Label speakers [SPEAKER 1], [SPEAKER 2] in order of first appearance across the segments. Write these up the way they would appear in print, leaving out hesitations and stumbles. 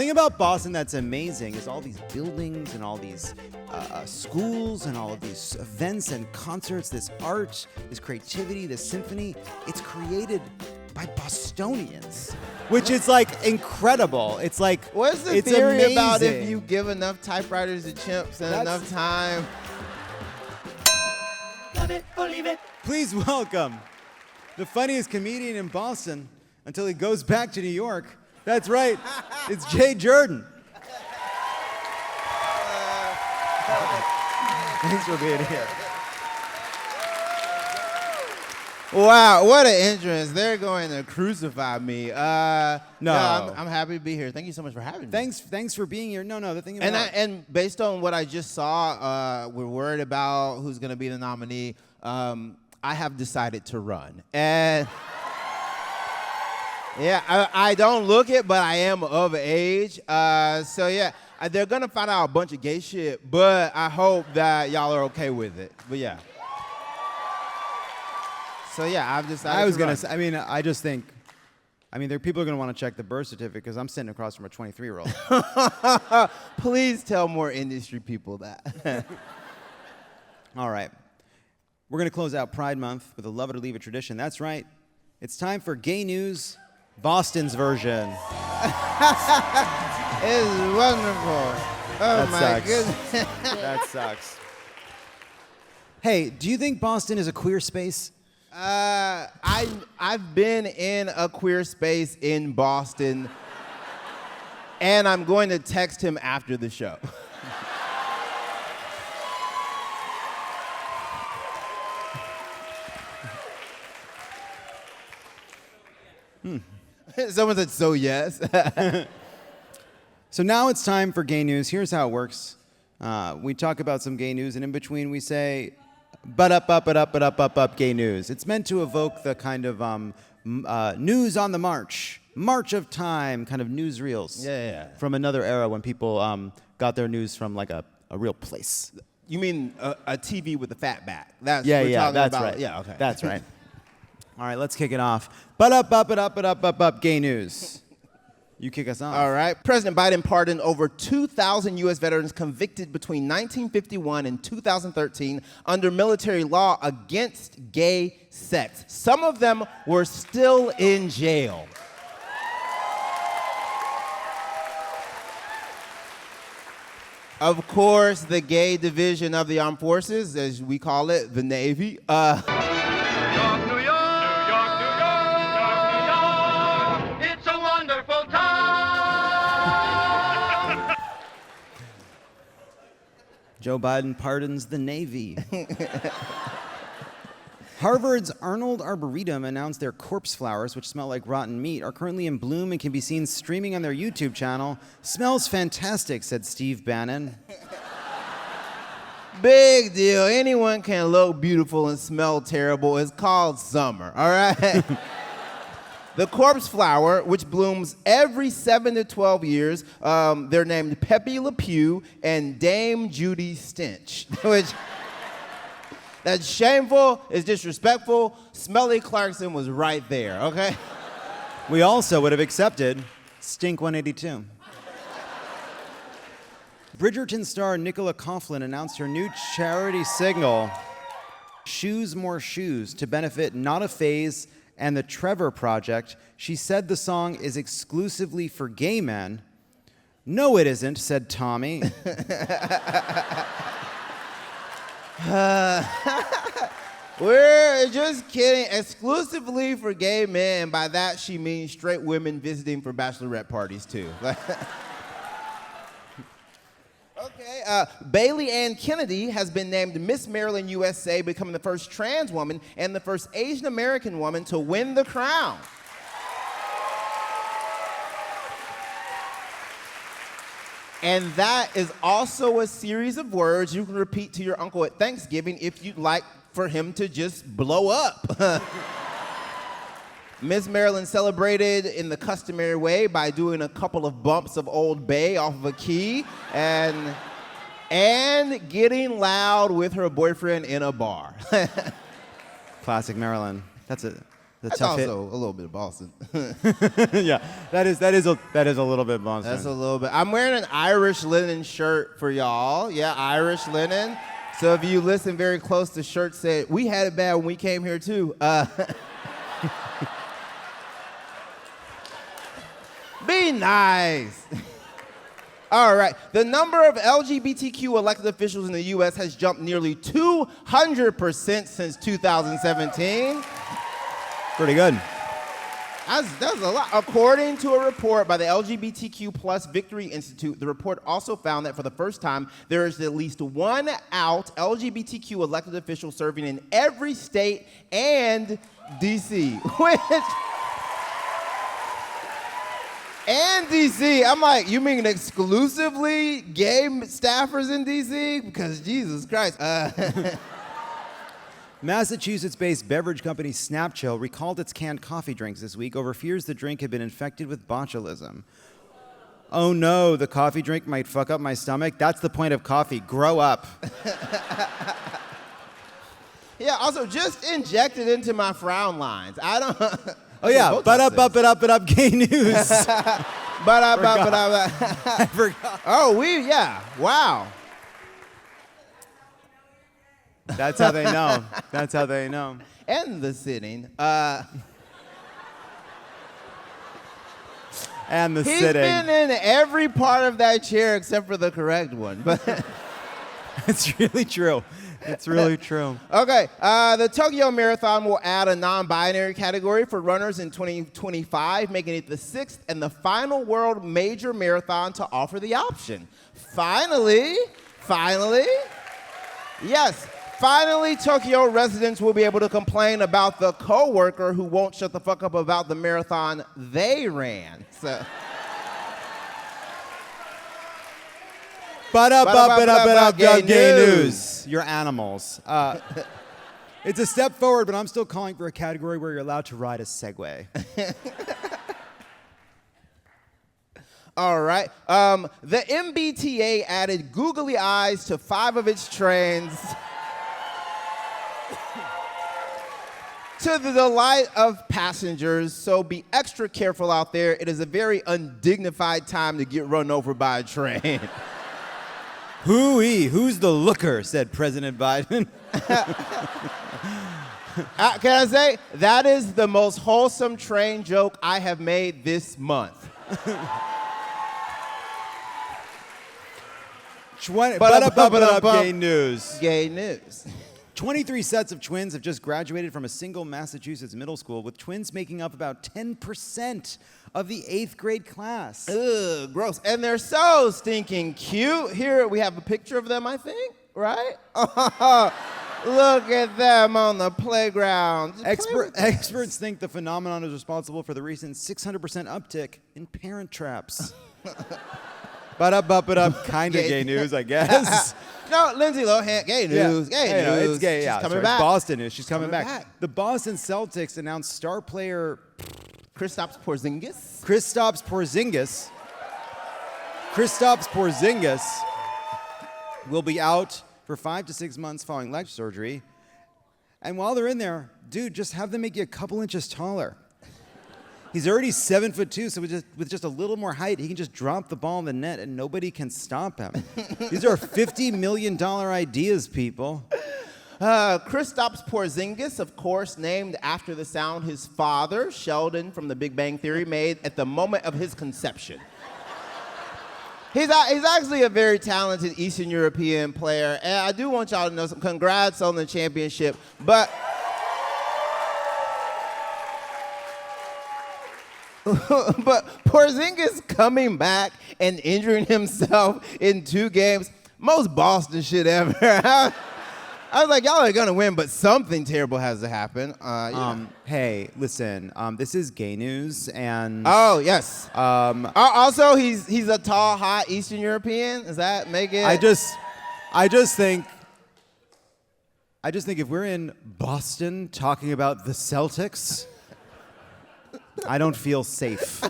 [SPEAKER 1] thing about Boston that's amazing is all these buildings and all these schools and all of these events and concerts, this art, this creativity, this symphony. It's created by Bostonians, which is like incredible. It's like,
[SPEAKER 2] what's the
[SPEAKER 1] it's
[SPEAKER 2] theory
[SPEAKER 1] amazing.
[SPEAKER 2] about if you give enough typewriters to chimps and enough time?
[SPEAKER 1] Love it or leave it. Please welcome the funniest comedian in Boston until he goes back to New York. That's right, it's Jurden. Thanks for being here.
[SPEAKER 2] Wow, what an entrance. They're going to crucify me.
[SPEAKER 1] No.
[SPEAKER 2] I'm happy to be here. Thank you so much for having me.
[SPEAKER 1] Thanks for being here. No, the thing about...
[SPEAKER 2] And based on what I just saw, we're worried about who's going to be the nominee. I have decided to run. And yeah, I don't look it, but I am of age. So yeah, they're going to find out a bunch of gay shit, but I hope that y'all are okay with it. But yeah. So yeah, I've decided
[SPEAKER 1] I was
[SPEAKER 2] to
[SPEAKER 1] gonna
[SPEAKER 2] run.
[SPEAKER 1] say, I just think, there are people are gonna want to check the birth certificate because I'm sitting across from a 23-year-old.
[SPEAKER 2] Please tell more industry people that.
[SPEAKER 1] All right, we're gonna close out Pride Month with a love it or leave it tradition. That's right, it's time for Gay News, Boston's version.
[SPEAKER 2] It's wonderful. Oh
[SPEAKER 1] That
[SPEAKER 2] my
[SPEAKER 1] sucks.
[SPEAKER 2] goodness.
[SPEAKER 1] That sucks. Hey, do you think Boston is a queer space?
[SPEAKER 2] I've been in a queer space in Boston, and I'm going to text him after the show. Someone said, so yes.
[SPEAKER 1] So now it's time for gay news. Here's how it works. We talk about some gay news, and in between we say, up, gay news. It's meant to evoke the kind of news on the march of time, kind of newsreels.
[SPEAKER 2] Yeah.
[SPEAKER 1] From another era when people got their news from like a real place.
[SPEAKER 2] You mean a TV with a fat back? That's
[SPEAKER 1] Yeah,
[SPEAKER 2] we're talking
[SPEAKER 1] that's
[SPEAKER 2] about.
[SPEAKER 1] right.
[SPEAKER 2] Yeah, okay.
[SPEAKER 1] That's right. All right, let's kick it off. Up, gay news. You kick us off.
[SPEAKER 2] All right. President Biden pardoned over 2,000 U.S. veterans convicted between 1951 and 2013 under military law against gay sex. Some of them were still in jail. Of course, the gay division of the armed forces, as we call it, the Navy,
[SPEAKER 1] Joe Biden pardons the Navy. Harvard's Arnold Arboretum announced their corpse flowers, which smell like rotten meat, are currently in bloom and can be seen streaming on their YouTube channel. Smells fantastic, said Steve Bannon.
[SPEAKER 2] Big deal. Anyone can look beautiful and smell terrible. It's called summer, all right? The corpse flower, which blooms every 7 to 12 years, they're named Pepe Le Pew and Dame Judy Stench, which that's shameful, it's disrespectful. Smelly Clarkson was right there, okay?
[SPEAKER 1] We also would have accepted Stink 182. Bridgerton star Nicola Coughlan announced her new charity single, Shoes More Shoes, to benefit Not a Phase and the Trevor Project. She said the song is exclusively for gay men. No, it isn't, said Tommy.
[SPEAKER 2] We're just kidding. Exclusively for gay men. By that, she means straight women visiting for bachelorette parties, too. Okay, Bailey Ann Kennedy has been named Miss Maryland USA, becoming the first trans woman and the first Asian American woman to win the crown. And that is also a series of words you can repeat to your uncle at Thanksgiving if you'd like for him to just blow up. Miss Maryland celebrated in the customary way by doing a couple of bumps of Old Bay off of a key and getting loud with her boyfriend in a bar.
[SPEAKER 1] Classic Maryland. That's
[SPEAKER 2] That's
[SPEAKER 1] tough hit.
[SPEAKER 2] also a little bit of Boston.
[SPEAKER 1] Yeah, that is a little bit Boston.
[SPEAKER 2] That's a little bit. I'm wearing an Irish linen shirt for y'all. Yeah, Irish linen. So if you listen very close, the shirt said, "We had it bad when we came here too." Be nice. All right. The number of LGBTQ elected officials in the U.S. has jumped nearly 200% since 2017.
[SPEAKER 1] Pretty good.
[SPEAKER 2] That's a lot. According to a report by the LGBTQ Plus Victory Institute, the report also found that for the first time, there is at least one out LGBTQ elected official serving in every state and D.C., And D.C. I'm like, you mean exclusively gay staffers in D.C.? Because Jesus Christ.
[SPEAKER 1] Massachusetts-based beverage company Snapchill recalled its canned coffee drinks this week over fears the drink had been infected with botulism. Oh no, the coffee drink might fuck up my stomach? That's the point of coffee. Grow up.
[SPEAKER 2] Yeah, also just inject it into my frown lines. I don't...
[SPEAKER 1] Oh yeah, but up, gay news.
[SPEAKER 2] I
[SPEAKER 1] forgot.
[SPEAKER 2] Oh, wow.
[SPEAKER 1] That's how they know. That's how they know.
[SPEAKER 2] And the sitting.
[SPEAKER 1] And the
[SPEAKER 2] He's
[SPEAKER 1] sitting.
[SPEAKER 2] been in every part of that chair except for the correct one. But
[SPEAKER 1] It's really true. It's really true.
[SPEAKER 2] okay, the Tokyo Marathon will add a non-binary category for runners in 2025, making it the sixth and the final world major marathon to offer the option. Finally, yes, finally, Tokyo residents will be able to complain about the coworker who won't shut the fuck up about the marathon they ran. So.
[SPEAKER 1] Gay news. You're animals. It's a step forward, but I'm still calling for a category where you're allowed to ride a Segway.
[SPEAKER 2] All right. The MBTA added googly eyes to 5 of its trains to the delight of passengers, so be extra careful out there. It is a very undignified time to get run over by a train.
[SPEAKER 1] Hooey, who's the looker, said President Biden.
[SPEAKER 2] Can I say, that is the most wholesome train joke I have made this month.
[SPEAKER 1] Gay news.
[SPEAKER 2] Gay news.
[SPEAKER 1] 23 sets of twins have just graduated from a single Massachusetts middle school, with twins making up about 10% of the 8th grade class.
[SPEAKER 2] Ugh, gross. And they're so stinking cute. Here we have a picture of them, I think, right? Look at them on the playground.
[SPEAKER 1] Experts think the phenomenon is responsible for the recent 600% uptick in parent traps. Kind of gay news, I guess.
[SPEAKER 2] No, Lindsay Lohan, gay news,
[SPEAKER 1] yeah.
[SPEAKER 2] gay news.
[SPEAKER 1] It's gay, yeah.
[SPEAKER 2] She's coming back.
[SPEAKER 1] Boston news, she's coming
[SPEAKER 2] Coming
[SPEAKER 1] back.
[SPEAKER 2] back.
[SPEAKER 1] The Boston Celtics announced star player
[SPEAKER 2] Kristaps Porziņģis.
[SPEAKER 1] Kristaps Porziņģis will be out for 5 to 6 months following leg surgery. And while they're in there, dude, just have them make you a couple inches taller. He's already 7'2", so with just a little more height, he can just drop the ball in the net and nobody can stop him. These are $50 million ideas, people.
[SPEAKER 2] Kristaps Porziņģis, of course, named after the sound his father, Sheldon from The Big Bang Theory, made at the moment of his conception. He's actually a very talented Eastern European player, and I do want y'all to know some congrats on the championship, but Porziņģis coming back and injuring himself in 2 games, most Boston shit ever. I was like, y'all are gonna win, but something terrible has to happen.
[SPEAKER 1] Hey, listen, this is gay news, and
[SPEAKER 2] oh yes. Also, he's a tall, hot Eastern European. Does that make it?
[SPEAKER 1] I just think if we're in Boston talking about the Celtics, I don't feel safe.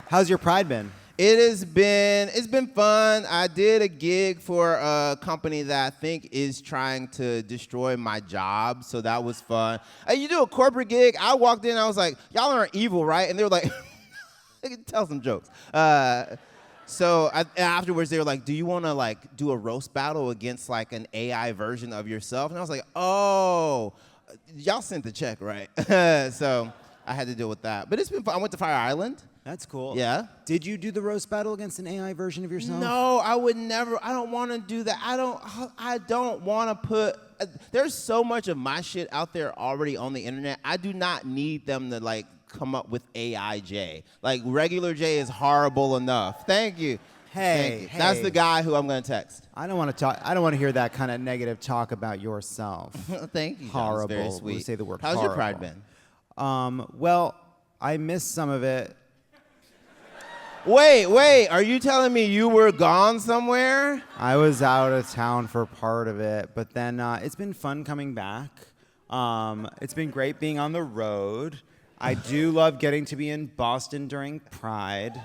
[SPEAKER 1] How's your pride been?
[SPEAKER 2] It's been fun. I did a gig for a company that I think is trying to destroy my job, so that was fun. You do a corporate gig. I walked in, I was like, y'all aren't evil, right? And they were like, tell some jokes. So afterwards, they were like, do you want to like do a roast battle against like an AI version of yourself? And I was like, oh, y'all sent the check, right? So I had to deal with that. But it's been fun. I went to Fire Island.
[SPEAKER 1] That's cool.
[SPEAKER 2] Yeah.
[SPEAKER 1] Did you do the roast battle against an AI version of yourself?
[SPEAKER 2] No, I would never. I don't want to do that. I don't want to put. There's so much of my shit out there already on the internet. I do not need them to like come up with AI J. Like regular J is horrible enough. Thank you.
[SPEAKER 1] Hey,
[SPEAKER 2] That's the guy who I'm gonna text.
[SPEAKER 1] I don't want to talk. I don't want to hear that kind of negative talk about yourself.
[SPEAKER 2] Thank you.
[SPEAKER 1] Horrible.
[SPEAKER 2] That was very sweet.
[SPEAKER 1] We say the word
[SPEAKER 2] How's
[SPEAKER 1] horrible.
[SPEAKER 2] your pride been?
[SPEAKER 1] Well, I missed some of it.
[SPEAKER 2] Wait, are you telling me you were gone somewhere?
[SPEAKER 1] I was out of town for part of it, but then it's been fun coming back. It's been great being on the road. I do love getting to be in Boston during Pride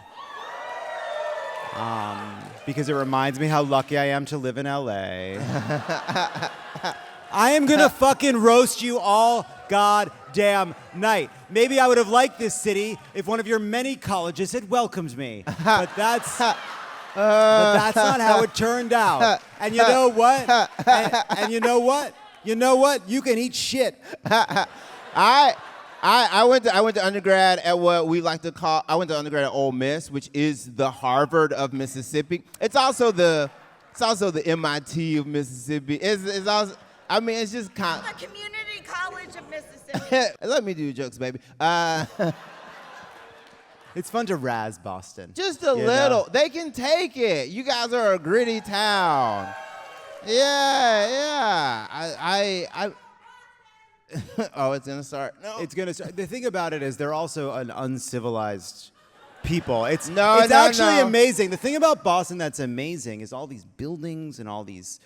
[SPEAKER 1] because it reminds me how lucky I am to live in LA. I am gonna fucking roast you all goddamn night. Maybe I would have liked this city if one of your many colleges had welcomed me. But that's not how it turned out. And you know what? And you know what? You know what? You can eat shit.
[SPEAKER 2] I went to undergrad at what we like to call. I went to undergrad at Ole Miss, which is the Harvard of Mississippi. It's also the MIT of Mississippi. It's also. I mean, it's just kind
[SPEAKER 3] of. The Community College of Mississippi.
[SPEAKER 2] Let me do jokes, baby.
[SPEAKER 1] It's fun to razz Boston.
[SPEAKER 2] Just a little. Know? They can take it. You guys are a gritty town. Yeah. I oh, it's gonna start. No.
[SPEAKER 1] It's gonna start. The thing about it is they're also an uncivilized people. It's
[SPEAKER 2] actually
[SPEAKER 1] amazing. The thing about Boston that's amazing is all these buildings and all these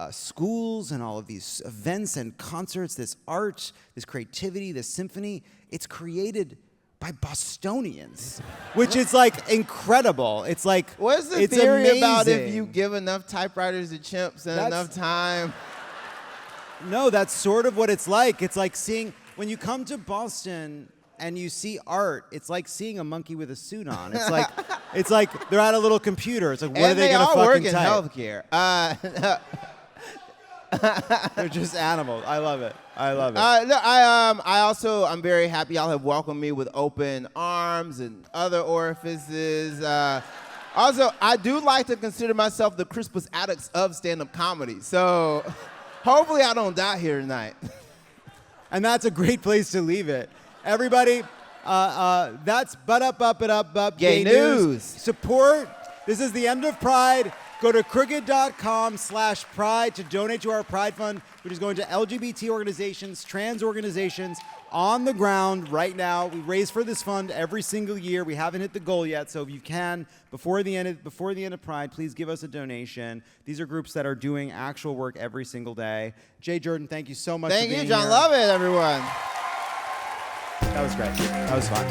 [SPEAKER 1] schools and all of these events and concerts, this art, this creativity, this symphony. It's created by Bostonians, which is like incredible. It's like
[SPEAKER 2] what's the
[SPEAKER 1] it's
[SPEAKER 2] theory
[SPEAKER 1] amazing.
[SPEAKER 2] About if you give enough typewriters to chimps and enough time?
[SPEAKER 1] No, that's sort of what it's like. It's like seeing when you come to Boston and you see art. It's like seeing a monkey with a suit on. It's like they're at a little computer. It's like what are they gonna fucking type?
[SPEAKER 2] And they all work in healthcare.
[SPEAKER 1] They're just animals. I love it.
[SPEAKER 2] I'm very happy y'all have welcomed me with open arms and other orifices. Also, I do like to consider myself the Crispus Attucks of stand-up comedy. So hopefully I don't die here tonight.
[SPEAKER 1] And that's a great place to leave it. Everybody, that's Up
[SPEAKER 2] Gay News.
[SPEAKER 1] Support. This is the end of Pride. Go to crooked.com/pride to donate to our Pride Fund, which is going to LGBT organizations, trans organizations on the ground right now. We raise for this fund every single year. We haven't hit the goal yet, so if you can, before the end of Pride, please give us a donation. These are groups that are doing actual work every single day. Jay Jurden, thank you so much for being here.
[SPEAKER 2] Thank you, Jon Lovett, everyone.
[SPEAKER 1] That was great. That was fun.